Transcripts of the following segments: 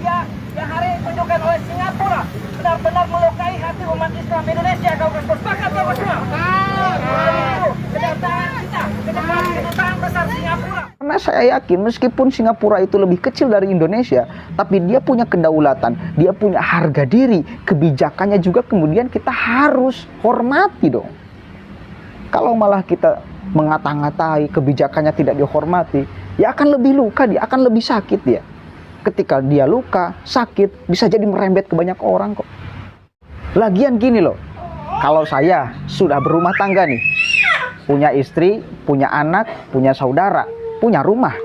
Islamofobia yang hari ini ditunjukkan oleh Singapura benar-benar melukai hati umat Islam Indonesia, kawan-kawan. Sepakat kawan semua? Itu kedatangan kita ke depan kedutaan besar Singapura. Karena saya yakin meskipun Singapura itu lebih kecil dari Indonesia, tapi dia punya kedaulatan, dia punya harga diri, kebijakannya juga kemudian kita harus hormati dong. Kalau malah kita mengata-ngatai, kebijakannya tidak dihormati, ya akan lebih luka dia, akan lebih sakit dia. Ketika dia luka, sakit, bisa jadi merembet ke banyak orang kok. Lagian gini loh, kalau saya sudah berumah tangga nih, punya istri, punya anak, punya saudara, punya rumah,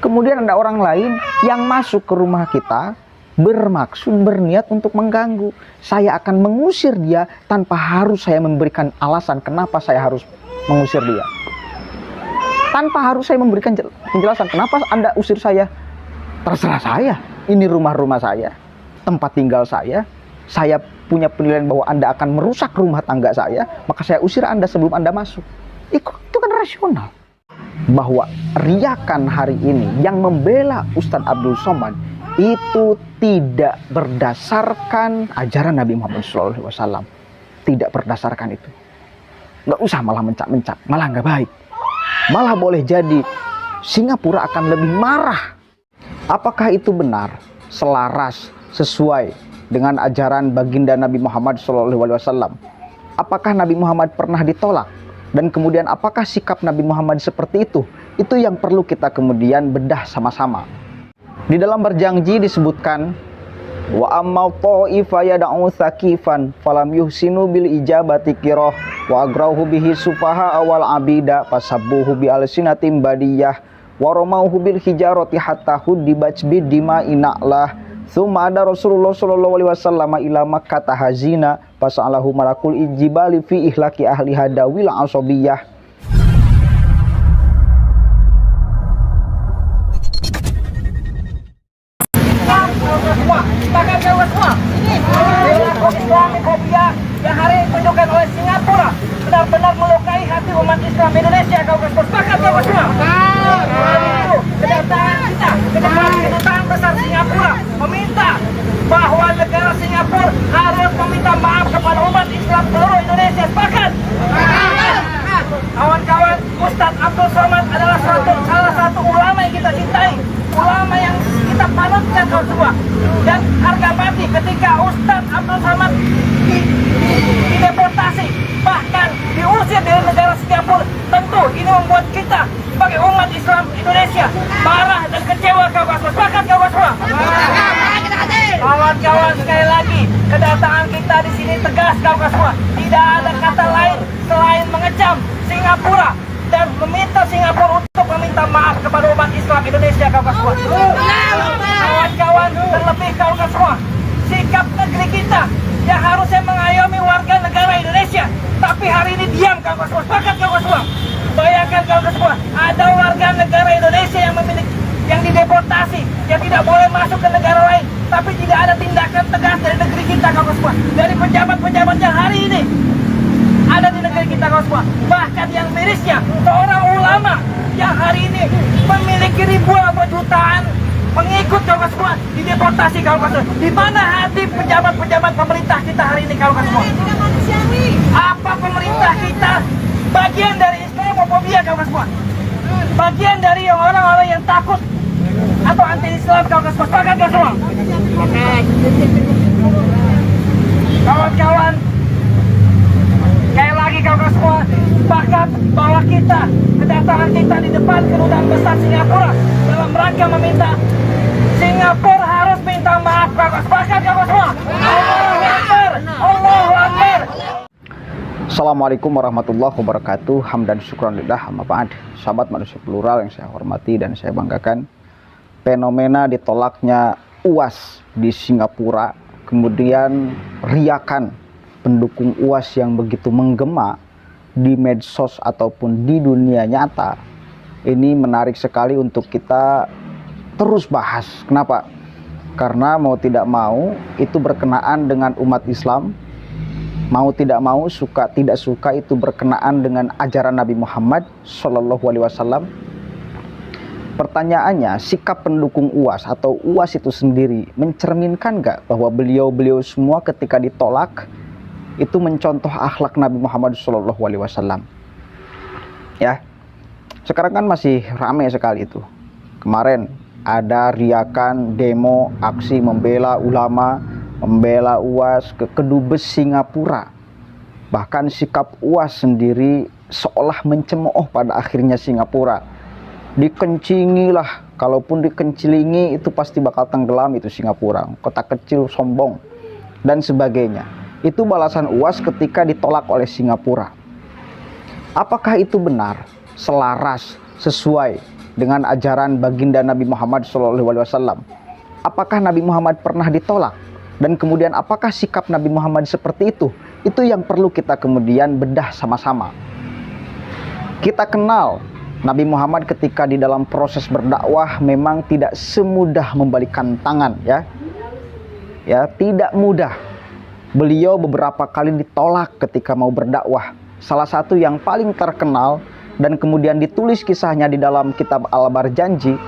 kemudian ada orang lain yang masuk ke rumah kita bermaksud, berniat untuk mengganggu, saya akan mengusir dia tanpa harus saya memberikan alasan kenapa saya harus mengusir dia. Tanpa harus saya memberikan penjelasan kenapa Anda usir saya. Terserah saya, ini rumah-rumah saya, tempat tinggal saya punya penilaian bahwa Anda akan merusak rumah tangga saya, maka saya usir Anda sebelum Anda masuk. Itu kan rasional. Bahwa riakan hari ini yang membela Ustadz Abdul Somad itu tidak berdasarkan ajaran Nabi Muhammad SAW. Tidak berdasarkan itu. Nggak usah malah mencak-mencak, malah nggak baik. Malah boleh jadi Singapura akan lebih marah. Apakah itu benar, selaras, sesuai dengan ajaran baginda Nabi Muhammad SAW? Apakah Nabi Muhammad pernah ditolak? Dan kemudian apakah sikap Nabi Muhammad seperti itu? Itu yang perlu kita kemudian bedah sama-sama. Di dalam berjanji disebutkan, wa ammal ta'ifa yad'u tsaqifan falam yuhsinu bil ijabati qirah wa agrahu bihi sufaha awal abida fasabbuhu bi alsinatim badiyah wa ramauhu bil hijarati hatta huddibat bid dima'ina lah. Tsumma ada Rasulullah sallallahu alaihi wasallam ila Makkah tahazina fasalahu malakul ijibali fi ihlaki ahli hadawil asabiyah. Bahkan kawan semua, ini perilaku Islamofobia yang hari ini ditunjukkan oleh Singapura benar-benar melukai hati umat Islam Indonesia, kawan-kawan. Sepakat kawan semua? Itu kedatangan kita ke depan kedutaan besar Singapura meminta bahwa negara Singapura harus meminta maaf kepada umat Islam seluruh Indonesia. Sepakat? Kawan-kawan, Ustadz Abdul Somad adalah salah satu ulama yang kita cintai, ulama yang kita panutkan kawan semua. Dan harga mati ketika Ustadz Abdul Somad dideportasi, bahkan diusir dari negara Singapura, tentu ini membuat kita sebagai umat Islam Indonesia marah dan kecewa, kawan. Sepakat kawan semua? Kawan-kawan, sekali lagi kedatangan kita di sini tegas, kawan semua. Tidak ada kata lain selain mengecam Singapura dan meminta Singapura untuk meminta maaf kepada umat Islam Indonesia, kawan semua. Kawan-kawan, terlebih kawan semua, sikap negeri kita yang harusnya mengayomi warga negara Indonesia, tapi hari ini diam, kawan semua. Sepakat kawan semua? Bayangkan kawan semua, ada warga negara Indonesia yang dideportasi, yang tidak boleh masuk ke negara lain, tapi tidak ada tindakan tegas dari negeri kita, kawan semua, dari pejabat-pejabat yang hari ini ada di negeri kita, kawan semua. Bahkan yang mirisnya, seorang ulama yang hari ini memiliki ribuan atau jutaan pengikut, kawan semua, dideportasi, kawan semua. Di mana hati pejabat-pejabat pemerintah kita hari ini, kawan semua? Apa pemerintah kita bagian dari Islamofobia, kawan semua? Bagian dari orang-orang yang takut atau anti-Islam, kawan semua? Sepakat kawan semua? Kawan-kawan, sekali lagi kawan semua, sepakat bahwa kedatangan kita di depan kedutaan besar Singapura dalam rangka meminta Singapura harus minta maaf, kawan. Sepakat kawan semua? Allahu Akbar, Allahu Akbar. Assalamualaikum warahmatullahi wabarakatuh. Hamdan syukran lillah, amma ba'd. Sahabat manusia plural yang saya hormati dan saya banggakan, fenomena ditolaknya UAS di Singapura, kemudian riakan pendukung UAS yang begitu menggema di medsos ataupun di dunia nyata, ini menarik sekali untuk kita terus bahas. Kenapa? Karena mau tidak mau itu berkenaan dengan umat Islam, mau tidak mau, suka tidak suka, itu berkenaan dengan ajaran Nabi Muhammad SAW. Pertanyaannya, sikap pendukung UAS atau UAS itu sendiri mencerminkan nggak bahwa beliau-beliau semua ketika ditolak itu mencontoh akhlak Nabi Muhammad SAW? Ya, sekarang kan masih ramai sekali itu. Kemarin ada riakan demo aksi membela ulama, membela UAS ke Kedubes Singapura. Bahkan sikap UAS sendiri seolah mencemooh pada akhirnya Singapura. Dikencingi lah, kalaupun dikencilingi itu pasti bakal tenggelam itu Singapura, kota kecil sombong dan sebagainya. Itu balasan UAS ketika ditolak oleh Singapura. Apakah itu benar, selaras, sesuai dengan ajaran baginda Nabi Muhammad SAW? Apakah Nabi Muhammad pernah ditolak? Dan kemudian apakah sikap Nabi Muhammad seperti itu? Itu yang perlu kita kemudian bedah sama-sama. Kita kenal Nabi Muhammad ketika di dalam proses berdakwah memang tidak semudah membalikkan tangan, ya. Ya, tidak mudah. Beliau beberapa kali ditolak ketika mau berdakwah. Salah satu yang paling terkenal dan kemudian ditulis kisahnya di dalam kitab Al-Barjanji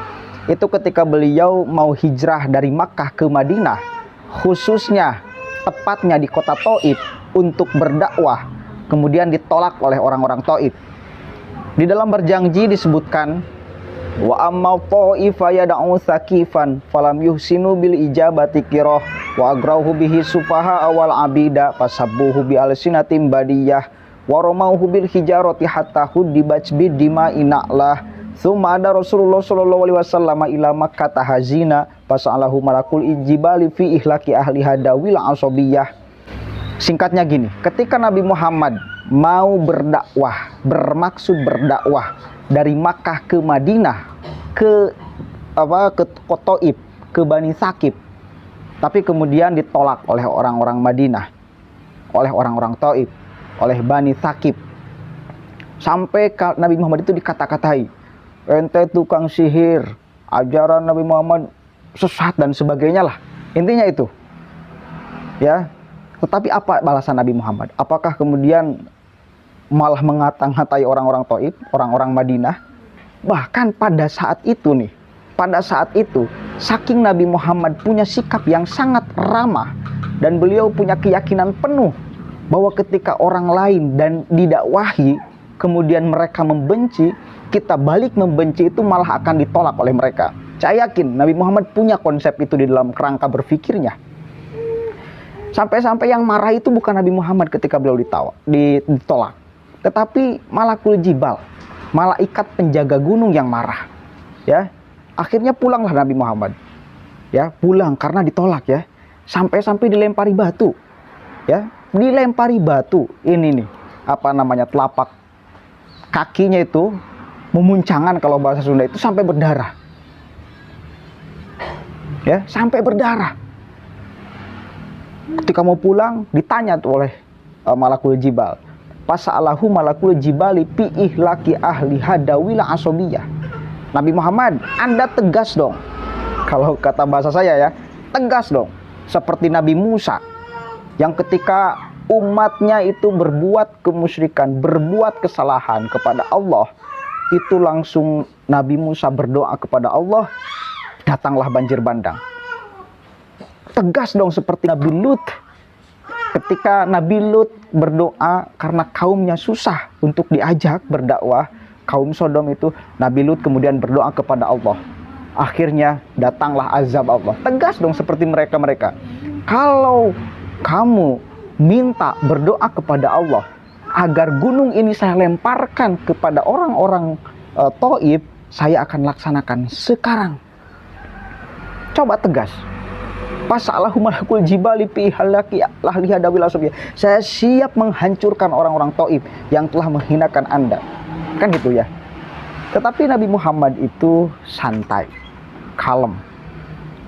itu ketika beliau mau hijrah dari Makkah ke Madinah, khususnya tepatnya di kota Thaif untuk berdakwah, kemudian ditolak oleh orang-orang Thaif. Di dalam berjanji disebutkan, wa amma ta'ifa yad'u sakifan falam yuhsinu bil ijabati qirah wa agrahu bihi sufaha awal abida fasabbuhu bi alsinatim badiyah wa ramauhu bil hijarati hatta hudibat bid dima ina'lah thumma ada Rasulullah sallallahu alaihi wasallam ila Makkah tahazina fasalahu malakul ijibali fi ihlaki ahli hadawil asabiyah. Singkatnya gini, ketika Nabi Muhammad mau berdakwah, bermaksud berdakwah dari Makkah ke Madinah, ke Thaif, ke Bani Sakif, tapi kemudian ditolak oleh orang-orang Madinah, oleh orang-orang Thaif, oleh Bani Sakif, sampai Nabi Muhammad itu dikata-katai, ente tukang sihir, ajaran Nabi Muhammad sesat dan sebagainya lah, intinya itu, ya. Tetapi apa balasan Nabi Muhammad? Apakah kemudian malah mengata-ngatai orang-orang Thaif, orang-orang Madinah? Bahkan pada saat itu nih, pada saat itu, saking Nabi Muhammad punya sikap yang sangat ramah dan beliau punya keyakinan penuh bahwa ketika orang lain dan didakwahi, kemudian mereka membenci, kita balik membenci, itu malah akan ditolak oleh mereka. Saya yakin Nabi Muhammad punya konsep itu di dalam kerangka berpikirnya. Sampai-sampai yang marah itu bukan Nabi Muhammad ketika beliau ditolak, tetapi Malakul Jibal, malaikat penjaga gunung yang marah. Ya, akhirnya pulanglah Nabi Muhammad. Ya, pulang karena ditolak, ya. Sampai-sampai dilempari batu. Ya, dilempari batu. Ini nih, apa namanya, telapak kakinya itu memuncangan kalau bahasa Sunda itu sampai berdarah. Ya, sampai berdarah. Ketika mau pulang ditanya tuh oleh Malakul Jibal, pasa'alahu malakul jibali pi ihlaki ahli hadawila asobiyah. Nabi Muhammad, Anda tegas dong. Kalau kata bahasa saya, ya, tegas dong. Seperti Nabi Musa yang ketika umatnya itu berbuat kemusyrikan, berbuat kesalahan kepada Allah, itu langsung Nabi Musa berdoa kepada Allah, datanglah banjir bandang. Tegas dong seperti Nabi Lut. Ketika Nabi Lut berdoa karena kaumnya susah untuk diajak berdakwah, kaum Sodom itu, Nabi Lut kemudian berdoa kepada Allah. Akhirnya datanglah azab Allah. Tegas dong seperti mereka-mereka. Kalau kamu minta berdoa kepada Allah agar gunung ini saya lemparkan kepada orang-orang Thaif, saya akan laksanakan sekarang. Coba tegas. Pas'alahu malakul jibali fi halaki lahli hadawil asabiyah. Saya siap menghancurkan orang-orang Thaif yang telah menghinakan Anda. Kan gitu, ya. Tetapi Nabi Muhammad itu santai, kalem.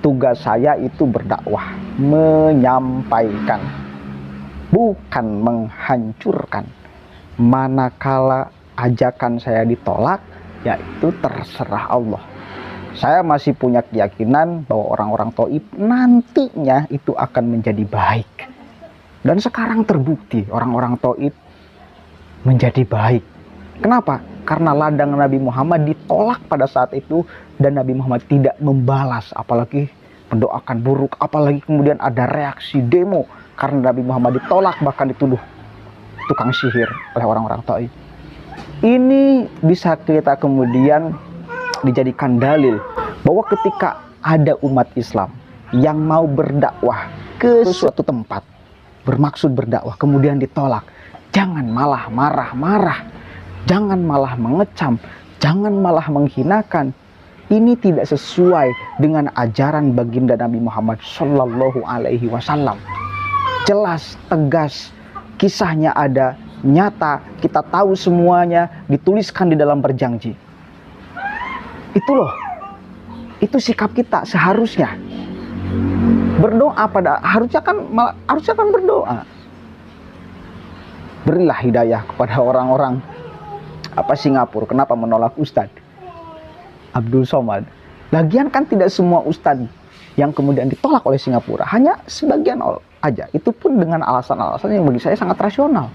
Tugas saya itu berdakwah, menyampaikan, bukan menghancurkan. Manakala ajakan saya ditolak, yaitu terserah Allah. Saya masih punya keyakinan bahwa orang-orang Thaif nantinya itu akan menjadi baik. Dan sekarang terbukti orang-orang Thaif menjadi baik. Kenapa? karena ladang Nabi Muhammad ditolak pada saat itu dan Nabi Muhammad tidak membalas, apalagi mendoakan buruk, apalagi kemudian ada reaksi demo karena Nabi Muhammad ditolak, bahkan dituduh tukang sihir oleh orang-orang Taif. Ini bisa kita kemudian dijadikan dalil bahwa ketika ada umat Islam yang mau berdakwah ke suatu tempat, bermaksud berdakwah, kemudian ditolak, jangan malah marah-marah, jangan malah mengecam, jangan malah menghinakan. Ini tidak sesuai dengan ajaran baginda Nabi Muhammad Shallallahu Alaihi Wasallam. Jelas, tegas, kisahnya ada, nyata, kita tahu semuanya, dituliskan di dalam perjanji. Itu loh, itu sikap kita seharusnya. Berdoa harusnya kan berdoa. Berilah hidayah kepada orang-orang Singapura. Kenapa menolak Ustadz Abdul Somad? Lagian kan tidak semua Ustadz yang kemudian ditolak oleh Singapura, hanya sebagian aja. Itu pun dengan alasan-alasan yang bagi saya sangat rasional.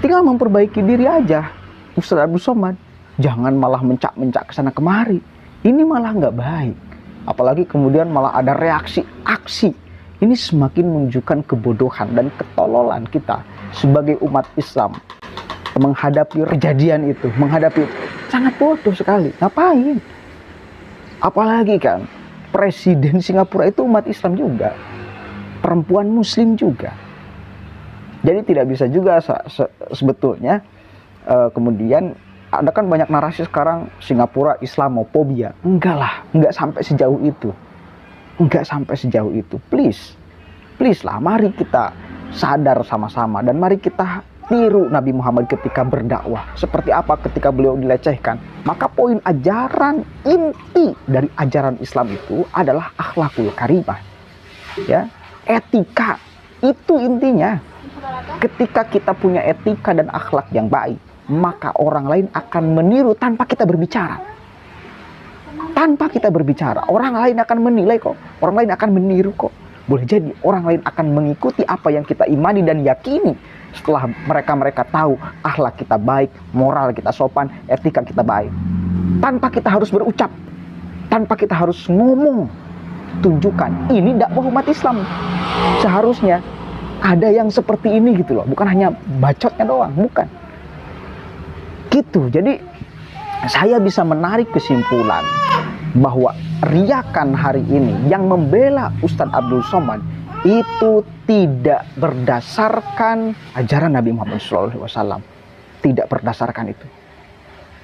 Tinggal memperbaiki diri aja, Ustadz Abdul Somad. Jangan malah mencak-mencak kesana kemari. Ini malah nggak baik. Apalagi kemudian malah ada reaksi aksi. Ini semakin menunjukkan kebodohan dan ketololan kita sebagai umat Islam menghadapi kejadian itu, sangat bodoh sekali. Ngapain? Apalagi kan presiden Singapura itu umat Islam juga, perempuan Muslim juga. Jadi tidak bisa juga sebetulnya kemudian ada kan banyak narasi sekarang Singapura Islamofobia. Enggak lah, enggak sampai sejauh itu. Enggak sampai sejauh itu. Please lah, mari kita sadar sama-sama dan mari kita tiru Nabi Muhammad ketika berdakwah. Seperti apa ketika beliau dilecehkan. Maka poin ajaran inti dari ajaran Islam itu adalah akhlakul karimah. Ya, etika itu intinya. Ketika kita punya etika dan akhlak yang baik, maka orang lain akan meniru tanpa kita berbicara. Tanpa kita berbicara, orang lain akan menilai kok. Orang lain akan meniru kok. Boleh jadi orang lain akan mengikuti apa yang kita imani dan yakini. Setelah mereka tahu akhlak kita baik, moral kita sopan, etika kita baik. Tanpa kita harus berucap, tanpa kita harus ngomong. Tunjukkan, ini dakwah umat Islam. Seharusnya ada yang seperti ini gitu loh. Bukan hanya bacotnya doang, bukan. Gitu. Jadi saya bisa menarik kesimpulan bahwa riakan hari ini yang membela Ustadz Abdul Somad itu tidak berdasarkan ajaran Nabi Muhammad SAW. Tidak berdasarkan itu.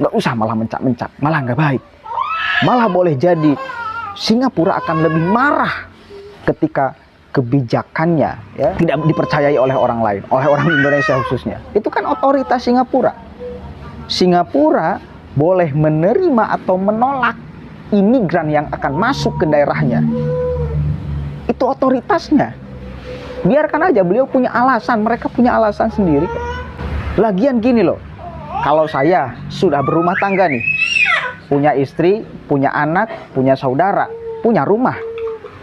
Nggak usah malah mencak-mencak, malah nggak baik. Malah boleh jadi Singapura akan lebih marah ketika kebijakannya ya tidak dipercayai oleh orang lain, oleh orang Indonesia khususnya. Itu kan otoritas Singapura. Singapura boleh menerima atau menolak imigran yang akan masuk ke daerahnya. Itu otoritasnya. Biarkan aja, beliau punya alasan, mereka punya alasan sendiri. Lagian gini loh, kalau saya sudah berumah tangga nih, punya istri, punya anak, punya saudara, punya rumah,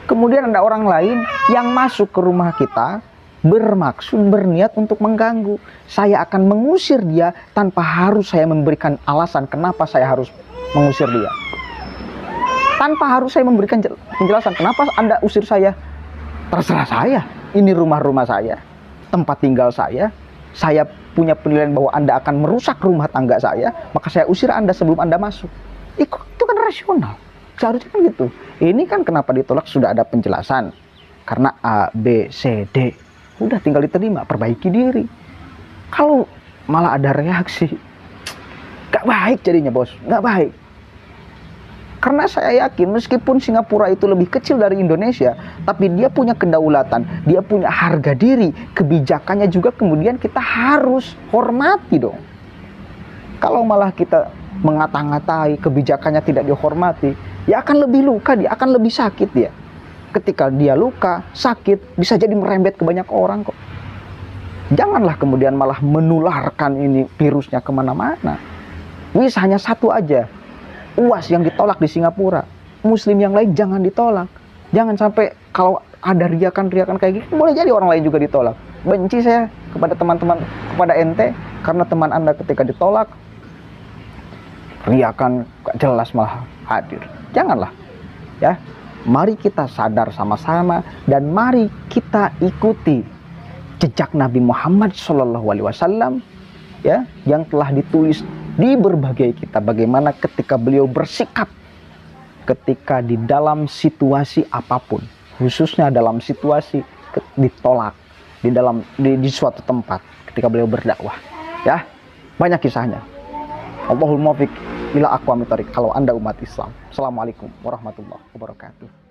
kemudian ada orang lain yang masuk ke rumah kita bermaksud, berniat untuk mengganggu, saya akan mengusir dia tanpa harus saya memberikan alasan kenapa saya harus mengusir dia. Tanpa harus saya memberikan penjelasan kenapa Anda usir saya. Terserah saya, ini rumah-rumah saya, tempat tinggal saya punya penilaian bahwa Anda akan merusak rumah tangga saya, maka saya usir Anda sebelum Anda masuk. Itu kan rasional, seharusnya kan gitu. Ini kan kenapa ditolak sudah ada penjelasan, karena A, B, C, D. Udah tinggal diterima, perbaiki diri. Kalau malah ada reaksi, gak baik jadinya bos, gak baik. Karena saya yakin meskipun Singapura itu lebih kecil dari Indonesia, tapi dia punya kedaulatan, dia punya harga diri, kebijakannya juga kemudian kita harus hormati dong. Kalau malah kita mengata-ngatai kebijakannya tidak dihormati, ya akan lebih luka dia, akan lebih sakit dia. Ketika dia luka, sakit, bisa jadi merembet ke banyak orang kok. Janganlah kemudian malah menularkan ini virusnya kemana-mana. Bisa hanya satu aja, UAS yang ditolak di Singapura. Muslim yang lain jangan ditolak. Jangan sampai kalau ada riakan-riakan kayak gitu, boleh jadi orang lain juga ditolak. Benci saya kepada teman-teman, kepada ente, karena teman Anda ketika ditolak, riakan gak jelas malah hadir. Janganlah, ya. Mari kita sadar sama-sama dan mari kita ikuti jejak Nabi Muhammad SAW, ya, yang telah ditulis di berbagai kitab, bagaimana ketika beliau bersikap ketika di dalam situasi apapun, khususnya dalam situasi ditolak di suatu tempat ketika beliau berdakwah, ya. Banyak kisahnya. Allahul muwaffiq ila aqwamit thoriq. Kalau Anda umat Islam. Assalamualaikum warahmatullahi wabarakatuh.